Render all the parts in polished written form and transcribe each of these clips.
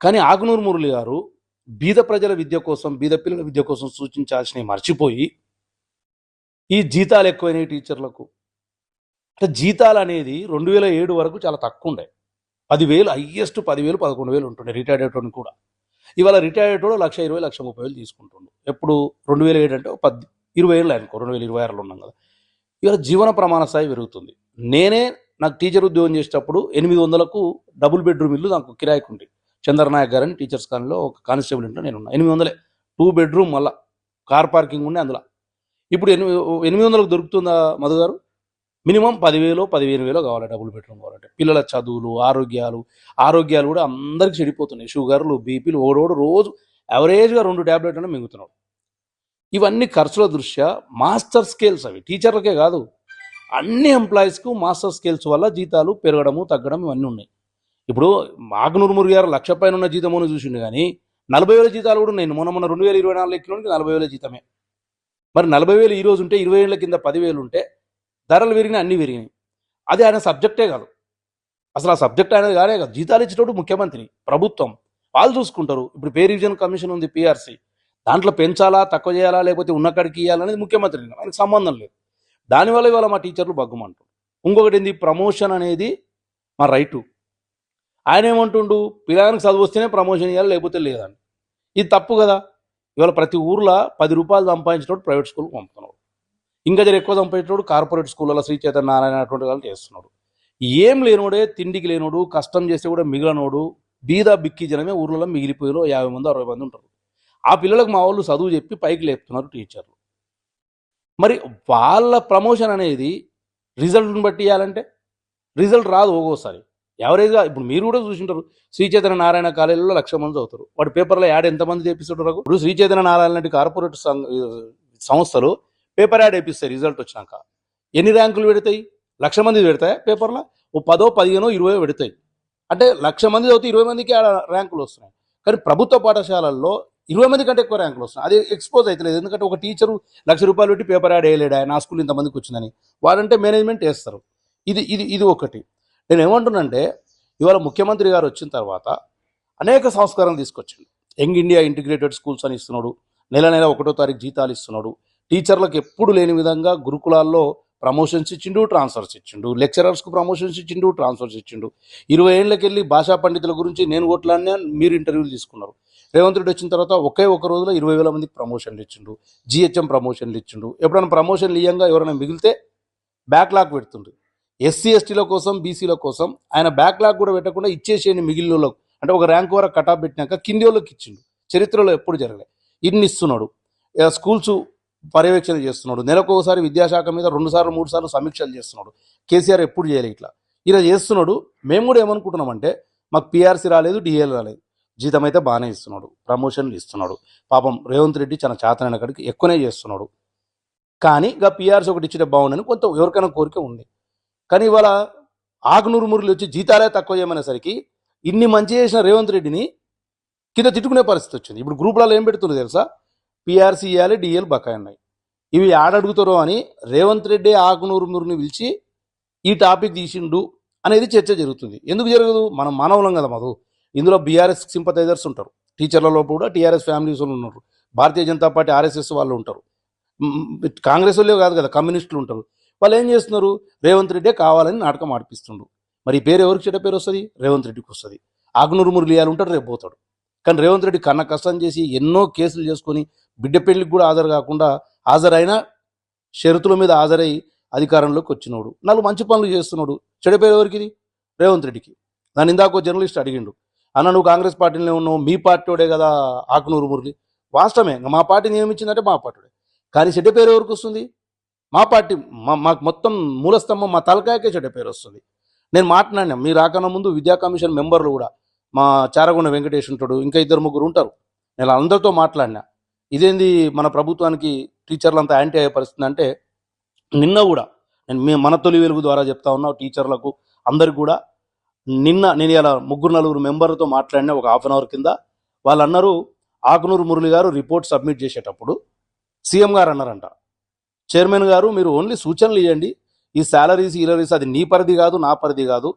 కానీ ఆకునూరు మురళి గారు బీద ప్రజల విద్య కోసం, బీద పిల్లల విద్య కోసం సూచించాల్సినవి మర్చిపోయి ఈ జీతాలు ఎక్కువైనాయి టీచర్లకు. అంటే జీతాలు అనేది 2007 వరకు చాలా తక్కువ ఉండే. 10,000 హైయెస్ట్ 10,000 11,000 ఉంటుండే రిటైర్డ్ అయ్యేటోని కూడా. ఇవాళ రిటైర్డ్ అయ్యేటోడు 1,20,000 1,30,000 తీసుకుంటుండు. ఎప్పుడు 2007 అంటే 20 ఏళ్ళు అనుకో, 2026లో ఉన్నాం కదా. ఇవాళ జీవన ప్రమాణ స్థాయి పెరుగుతుంది. నాకు టీచర్ ఉద్యోగం చేసేటప్పుడు 800కు డబుల్ బెడ్రూమ్ ఇల్లు నాకు కిరాయికి ఉంది. చంద్రనాయక్ గారని టీచర్స్ కాలనీలో ఒక కానిస్టేబుల్ ఇంట్లో నేనున్నా. 800 2 బెడ్రూమ్, మళ్ళా కార్ పార్కింగ్ ఉండే అందులో. ఇప్పుడు 800కు దొరుకుతుందా మధు గారు? మినిమం 10,000 15,000 కావాలి డబుల్ బెడ్రూమ్ కావాలంటే. పిల్లల చదువులు, ఆరోగ్యాలు కూడా అందరికి చెడిపోతున్నాయి. షుగర్లు, బీపీలు, ఓడోడు రోజు యావరేజ్గా 2 ట్యాబ్లెట్లను మింగుతున్నాడు. ఇవన్నీ ఖర్చుల దృష్ట్యా మాస్టర్ స్కేల్స్, అవి టీచర్లకే కాదు అన్ని ఎంప్లాయీస్కు మాస్టర్ స్కేల్స్ వల్ల జీతాలు పెరగడము తగ్గడం ఇవన్నీ ఉన్నాయి. ఇప్పుడు ఆకునూరు మురళి గారు 1,00,000 పైన ఉన్న జీతమును చూసిండు, కానీ 40,000 జీతాలు కూడా ఉన్నాయి. మొన్న 2024 ఎక్కిలోనికి 40,000 జీతమే. మరి 40,000 ఈరోజు ఉంటే 20 ఏళ్ల కింద 10,000 ఉంటే ధరలు పెరిగినాయి, అన్నీ పెరిగినాయి. అది ఆయన సబ్జెక్టే కాదు, అసలు ఆ సబ్జెక్ట్ అనేది కానే కాదు. జీతాలు ఇచ్చేటప్పుడు ముఖ్యమంత్రి, ప్రభుత్వం వాళ్ళు చూసుకుంటారు. ఇప్పుడు పే రివిజన్ కమిషన్ ఉంది, పిఆర్సీ, దాంట్లో పెంచాలా తక్కువ చేయాలా లేకపోతే ఉన్నక్కడికి ఇవ్వాలనేది ముఖ్యమంత్రి, ఆయనకు సంబంధం లేదు. దానివల్ల ఇవాళ మా టీచర్లు బగ్గుమంటారు. ఇంకొకటి ఏంది, ప్రమోషన్ అనేది మా రైటు. ఆయన ఏమంటుండు, పిల్లగానికి చదువు వస్తేనే ప్రమోషన్ ఇవ్వాలి లేకపోతే లేదని. ఇది తప్పు కదా. ఇవాళ ప్రతి ఊర్లో 10 రూపాయలు సంపాదించినోడు ప్రైవేట్ స్కూల్కి పంపుతున్నాడు. ఇంకా జర ఎక్కువ సంపాదించినోడు కార్పొరేట్ స్కూళ్ళలో శ్రీ చైతన్య నారాయణ అటువంటి వాళ్ళు చేస్తున్నాడు. ఏం లేనోడే, తిండికి లేనోడు, కష్టం చేస్తే కూడా మిగిలినోడు, బీద బిక్కి జనమే ఊర్లలో మిగిలిపోయారు. 50 మంది 60 మంది ఉంటారు. ఆ పిల్లలకు మా వాళ్ళు చదువు చెప్పి పైకి లేపుతున్నారు టీచర్లు. మరి వాళ్ళ ప్రమోషన్ అనేది రిజల్ట్ని బట్టి ఇవ్వాలంటే రిజల్ట్ రాదు. ఒక్కోసారి యావరేజ్గా ఇప్పుడు మీరు కూడా చూసింటారు, శ్రీ చైతన్య నారాయణ కాలేజీలో 1,00,000 మంది చదువుతారు. వాడి పేపర్లో యాడ్ ఎంతమంది చేపిస్తుంటారు? ఇప్పుడు శ్రీ చైతన్య నారాయణ లాంటి కార్పొరేట్ సంస్థలు పేపర్ యాడ్ వేపిస్తాయి. రిజల్ట్ వచ్చినాక ఎన్ని ర్యాంకులు పెడతాయి? 1,00,000 మంది పెడతాయి పేపర్లో, ఓ 10, 15, 20 పెడతాయి. అంటే 1,00,000 మంది చదివితే 20 మందికి ర్యాంకులు వస్తున్నాయి. కానీ ప్రభుత్వ పాఠశాలల్లో 20 మంది కంటే ఎక్కువ ర్యాంకులు వస్తున్నాయి. అది ఎక్స్పోజ్ అవుతలేదు. ఎందుకంటే ఒక టీచరు 1,00,000 రూపాయలు పెట్టి పేపర్ యాడ్ వేయలేడు, నా స్కూల్ ఇంతమందికి వచ్చిందని. వాడంటే మేనేజ్మెంట్ వేస్తారు. ఇది ఒకటి. నేను ఏమంటున్నానంటే, ఇవాళ ముఖ్యమంత్రి గారు వచ్చిన తర్వాత అనేక సంస్కరణలు తీసుకొచ్చిండు. యంగ్ ఇండియా ఇంటిగ్రేటెడ్ స్కూల్స్ అని ఇస్తున్నాడు. నెల 1వ తారీఖు జీతాలు ఇస్తున్నాడు. టీచర్లకు ఎప్పుడు లేని విధంగా గురుకులాల్లో ప్రమోషన్స్ ఇచ్చిండు, ట్రాన్స్ఫర్స్ ఇచ్చిండు. లెక్చరర్స్కు ప్రమోషన్స్ ఇచ్చిండు, ట్రాన్స్ఫర్స్ ఇచ్చిండు. 20 ఏళ్ళకి వెళ్ళి భాషా పండితుల గురించి నేను కొట్లాడినా, మీరు ఇంటర్వ్యూలు తీసుకున్నారు. రేవంత్ రెడ్డి వచ్చిన తర్వాత ఒకే ఒక రోజులో 20,000 మందికి ప్రమోషన్లు ఇచ్చిండు. జిహెచ్ఎం ప్రమోషన్లు ఇచ్చిండు. ఎప్పుడైనా ప్రమోషన్లు ఇయ్యంగా ఎవరైనా మిగిలితే బ్యాక్లాగ్ పెడుతుండ్రు. ఎస్సీ ఎస్టీల కోసం, బీసీల కోసం ఆయన బ్యాక్లాగ్ కూడా పెట్టకుండా ఇచ్చేసేయండి మిగిలిన వాళ్ళకు. అంటే ఒక ర్యాంక్ వరకు కటాప్ పెట్టినాక కింది వాళ్ళకి ఇచ్చిండు. చరిత్రలో ఎప్పుడు జరగలేదు. ఇన్ని ఇస్తున్నాడు. స్కూల్స్ పర్యవేక్షణ చేస్తున్నాడు. నెలకు ఒకసారి విద్యాశాఖ మీద 2 సార్లు 3 సార్లు సమీక్షలు చేస్తున్నాడు. కేసీఆర్ ఎప్పుడు చేయలేదు ఇట్లా. ఇలా చేస్తున్నాడు. మేము కూడా ఏమనుకుంటున్నామంటే, మాకు పిఆర్సీ రాలేదు, డిఏలు రాలేదు, జీతం అయితే బాగానే ఇస్తున్నాడు, ప్రమోషన్లు ఇస్తున్నాడు. పాపం రేవంత్ రెడ్డి చాలా చేతనైన కాడికి ఎక్కువనే చేస్తున్నాడు. కానీ ఇక పిఆర్సీ ఒకటి ఇచ్చితే బాగుండని కొంత ఎవరికైనా కోరిక ఉంది. కానీ ఇవాళ ఆకునూరు మురళి వచ్చి జీతాలే తక్కువ చేయమనేసరికి ఇన్ని మంచి చేసిన రేవంత్ రెడ్డిని కింద తిట్టుకునే పరిస్థితి వచ్చింది. ఇప్పుడు గ్రూపులలో ఏం పెడుతున్నారు తెలుసా? పిఆర్సీ ఇవ్వాలి, డిఏలు బకాయి ఉన్నాయి. ఇవి ఆడడుగుతారో అని రేవంత్ రెడ్డి ఆకునూరు మురళిని పిలిచి ఈ టాపిక్ తీసిండు అనేది చర్చ జరుగుతుంది. ఎందుకు జరగదు? మనం మానవులం కదా మధు. ఇందులో బీఆర్ఎస్ సింపథైజర్స్ ఉంటారు, టీచర్లలో కూడా టీఆర్ఎస్ ఫ్యామిలీస్ వాళ్ళు ఉన్నారు, భారతీయ జనతా పార్టీ ఆర్ఎస్ఎస్ వాళ్ళు ఉంటారు, కాంగ్రెస్ వాళ్ళే కాదు కదా, కమ్యూనిస్టులు ఉంటారు. వాళ్ళు ఏం చేస్తున్నారు? రేవంత్ రెడ్డే కావాలని నాటకం ఆడిపిస్తుండ్రు. మరి ఈ పేరు ఎవరికి చెడ్డ పేరు వస్తుంది? రేవంత్ రెడ్డికి వస్తుంది. ఆకునూరు మురళి ఉంటాడు, రేపు పోతాడు. కానీ రేవంత్ రెడ్డి కన్న కష్టం చేసి ఎన్నో కేసులు చేసుకొని బిడ్డ పెళ్లికి కూడా హాజరు కాకుండా, హాజరైన షరతుల మీద హాజరై అధికారంలోకి వచ్చినోడు, 4 మంచి పనులు చేస్తున్నాడు. చెడ్డ పేరు ఎవరికి? రేవంత్ రెడ్డికి. దాని ఇందాక జర్నలిస్ట్ అడిగిండు, అన్న నువ్వు కాంగ్రెస్ పార్టీలోనే ఉన్నావు, మీ పార్టీడే కదా ఆకునూరు మురళి. వాస్తవమే, మా పార్టీ నియమించిందంటే మా పార్టీడే. కానీ చెడ్డ పేరు ఎవరికి వస్తుంది? మా పార్టీ, మాకు మొత్తం మూలస్తంభం మా తలకాయకే చెడ్డ పేరు వస్తుంది. నేను మాట్లాడినా, మీరు రాకన్నా ముందు విద్యా కమిషన్ మెంబర్లు కూడా, మా చారగొండ వెంకటేష్ ఉంటాడు, ఇంకా 2-3 ఉంటారు, నేను అందరితో మాట్లాడినా. ఇదేంది మన ప్రభుత్వానికి టీచర్లు అంతా యాంటీ అయ్యే పరిస్థితి అంటే, నిన్న కూడా నేను మన తొలి వెలుగు ద్వారా చెప్తా ఉన్నా టీచర్లకు అందరికి కూడా. నేను ఇలా 3-4 మెంబర్లతో మాట్లాడినా ఒక హాఫ్ అన్ అవర్ కింద. వాళ్ళు అన్నారు, ఆకునూరు మురళి గారు రిపోర్ట్ సబ్మిట్ చేసేటప్పుడు సీఎం గారు అన్నారంట, చైర్మన్ గారు మీరు ఓన్లీ సూచనలు ఇవ్వండి, ఈ శాలరీస్ ఈలరీస్ అది నీ పరిధి కాదు, నా పరిధి కాదు,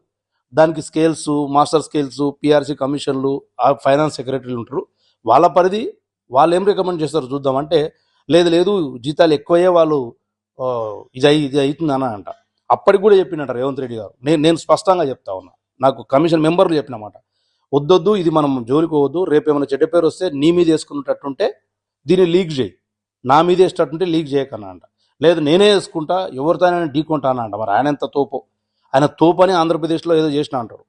దానికి స్కేల్స్, మాస్టర్ స్కేల్స్, పిఆర్సీ కమిషన్లు, ఆ ఫైనాన్స్ సెక్రటరీలు ఉంటారు. వాళ్ళ పరిధి వాళ్ళు ఏం రికమెండ్ చేస్తారు చూద్దాం అంటే, లేదు లేదు జీతాలు ఎక్కువయ్యే వాళ్ళు ఇది అవుతుంది అని అంట. అప్పటికి కూడా చెప్పినట్ట రేవంత్ రెడ్డి గారు. నేను స్పష్టంగా చెప్తా ఉన్నా, నాకు కమిషన్ మెంబర్లు చెప్పినమాట, వద్దొద్దు ఇది మనం జోలికోవద్దు, రేపు ఏమైనా చెడ్డ పేరు వస్తే నీ మీద వేసుకున్నట్టుంటే దీన్ని లీక్ చేయి, నా మీద వేసేటట్టుంటే లీక్ చేయకన్నా అంట. లేదు నేనే వేసుకుంటా, ఎవరితో ఢీకొంటా అని అంట. మరి ఆయన ఎంత తోపు, ఆయన తోపు అని ఆంధ్రప్రదేశ్లో ఏదో చేసిన అంటారు.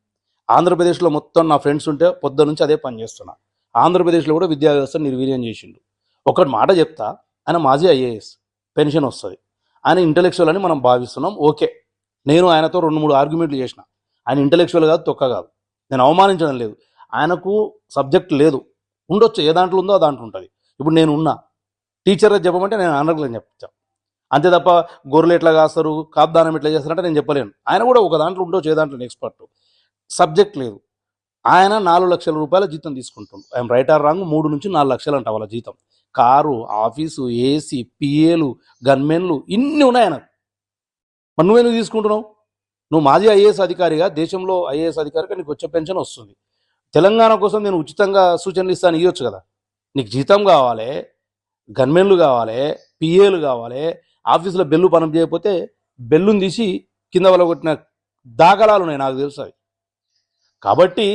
ఆంధ్రప్రదేశ్లో మొత్తం నా ఫ్రెండ్స్ ఉంటే పొద్దు నుంచి అదే పని చేస్తున్నా. ఆంధ్రప్రదేశ్లో కూడా విద్యా వ్యవస్థ నిర్వీర్యం చేసిండు. ఒకటి మాట చెప్తా, ఆయన మాజీ ఐఏఎస్, పెన్షన్ వస్తుంది, ఆయన ఇంటలెక్చువల్ అని మనం భావిస్తున్నాం. ఓకే, నేను ఆయనతో 2-3 ఆర్గ్యుమెంట్లు చేసిన. ఆయన ఇంటలెక్చువల్ కాదు, తొక్క కాదు, నేను అవమానించడం లేదు. ఆయనకు సబ్జెక్ట్ లేదు, ఉండొచ్చు, ఏ దాంట్లో ఉందో ఆ దాంట్లో ఉంటుంది. ఇప్పుడు నేను ఉన్నా, టీచర్ చెప్పమంటే నేను అనర్గలని చెప్తాను, అంతే తప్ప గొర్రెలు ఎట్లా కాస్తారు, కాపుదానం ఎట్లా చేస్తారంటే నేను చెప్పలేను. ఆయన కూడా ఒక దాంట్లో ఉండొచ్చు, ఏ దాంట్లో ఎక్స్పర్ట్. సబ్జెక్ట్ లేదు. ఆయన 4 లక్షల రూపాయల జీతం తీసుకుంటుండు. ఐఎమ్ రైట్ ఆర్ రాంగ్, 3 నుంచి 4 లక్షలు అంట వాళ్ళ జీతం. కారు, ఆఫీసు, ఏసీ, పిఏలు, గన్మెన్లు ఇన్ని ఉన్నాయి ఆయనకు. మరి నువ్వెందుకు తీసుకుంటున్నావు? నువ్వు మాజీ ఐఏఎస్ అధికారిగా, దేశంలో ఐఏఎస్ అధికారిగా నీకు వచ్చే పెన్షన్ వస్తుంది. తెలంగాణ కోసం నేను ఉచితంగా సూచనలు ఇస్తాను, ఇవ్వచ్చు కదా. నీకు జీతం కావాలి, గన్మెన్లు కావాలి, పిఏలు కావాలి, ఆఫీసులో బెల్లు పని చేయకపోతే బెల్లుని తీసి కింద వల్ల కొట్టిన దాఖలాలు ఉన్నాయి, నాకు తెలుసు అవి. కాబట్టి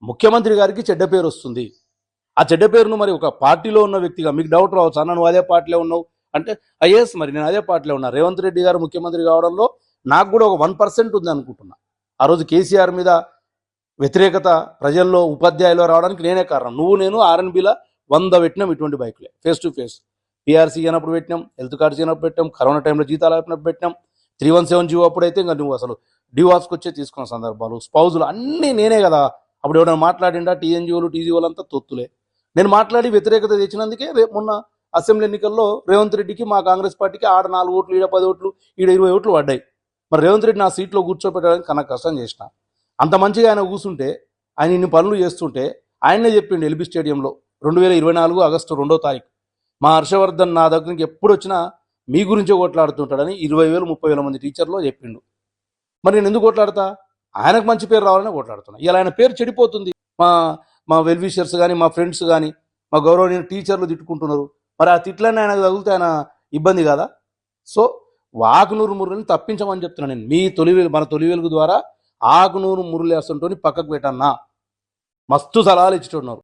ముఖ్యమంత్రి గారికి చెడ్డ పేరు వస్తుంది. ఆ చెడ్డ పేరును మరి ఒక పార్టీలో ఉన్న వ్యక్తిగా మీకు డౌట్ రావచ్చు, అన్న నువ్వు అదే పార్టీలో ఉన్నావు అంటే, ఐఎస్ మరి నేను అదే పార్టీలో ఉన్నా. రేవంత్ రెడ్డి గారు ముఖ్యమంత్రి కావడంలో నాకు కూడా ఒక 1% ఉంది అనుకుంటున్నా. ఆ రోజు కేసీఆర్ మీద వ్యతిరేకత ప్రజల్లో, ఉపాధ్యాయులు రావడానికి నేనే కారణం. నేను ఆర్ఎన్బిలో 100 పెట్టినాం ఇటువంటి బైక్లే, ఫేస్ టు ఫేస్. పిఆర్సీ అయినప్పుడు పెట్టినాం, హెల్త్ కార్డ్స్ అయినప్పుడు పెట్టాం, కరోనా టైంలో జీతాలు అయినప్పుడు పెట్టినాం, 317 జీవో అప్పుడైతే ఇంకా నువ్వు అసలు డివార్స్కి వచ్చే తీసుకున్న సందర్భాలు, స్పౌజులు అన్నీ నేనే కదా. అప్పుడు ఎవరైనా మాట్లాడిండా? టీఎన్జిఓలు, టీజీఓలు అంతా తొత్తులే. నేను మాట్లాడి వ్యతిరేకత తెచ్చినందుకే రేపు మొన్న అసెంబ్లీ ఎన్నికల్లో రేవంత్ రెడ్డికి, మా కాంగ్రెస్ పార్టీకి ఆడ 4 ఓట్లు, ఈడ 10 ఓట్లు, ఈడ 20 ఓట్లు పడ్డాయి. మరి రేవంత్ రెడ్డి నా సీట్లో కూర్చోపెట్టడానికి కన్నా కష్టం చేసిన. అంత మంచిగా ఆయన కూర్చుంటే, ఆయన ఇన్ని పనులు చేస్తుంటే, ఆయనే చెప్పిండు ఎల్బీ స్టేడియంలో 2024 ఆగస్టు 2వ తారీఖు, మా హర్షవర్ధన్ నా దగ్గరికి ఎప్పుడు వచ్చినా మీ గురించే కొట్లాడుతుంటాడని 20,000 30,000 మంది టీచర్లో చెప్పిండు. మరి నేను ఎందుకు కొట్లాడతా? ఆయనకు మంచి పేరు రావాలని కొట్లాడుతున్నా. ఇలా ఆయన పేరు చెడిపోతుంది. మా మా వెల్విషర్స్ కానీ, మా ఫ్రెండ్స్ కానీ, మా గౌరవనీయ టీచర్లు తిట్టుకుంటున్నారు. మరి ఆ తిట్లన్నీ ఆయనకు తగిలితే ఆయన ఇబ్బంది కదా. సో ఆకునూరు మురళిని తప్పించమని చెప్తున్నాను నేను. మన తొలి వెలుగు ద్వారా ఆకునూరు మురళి అసంటోని పక్కకు పెట్టన్నా, మస్తు సలహాలు ఇచ్చుతున్నారు.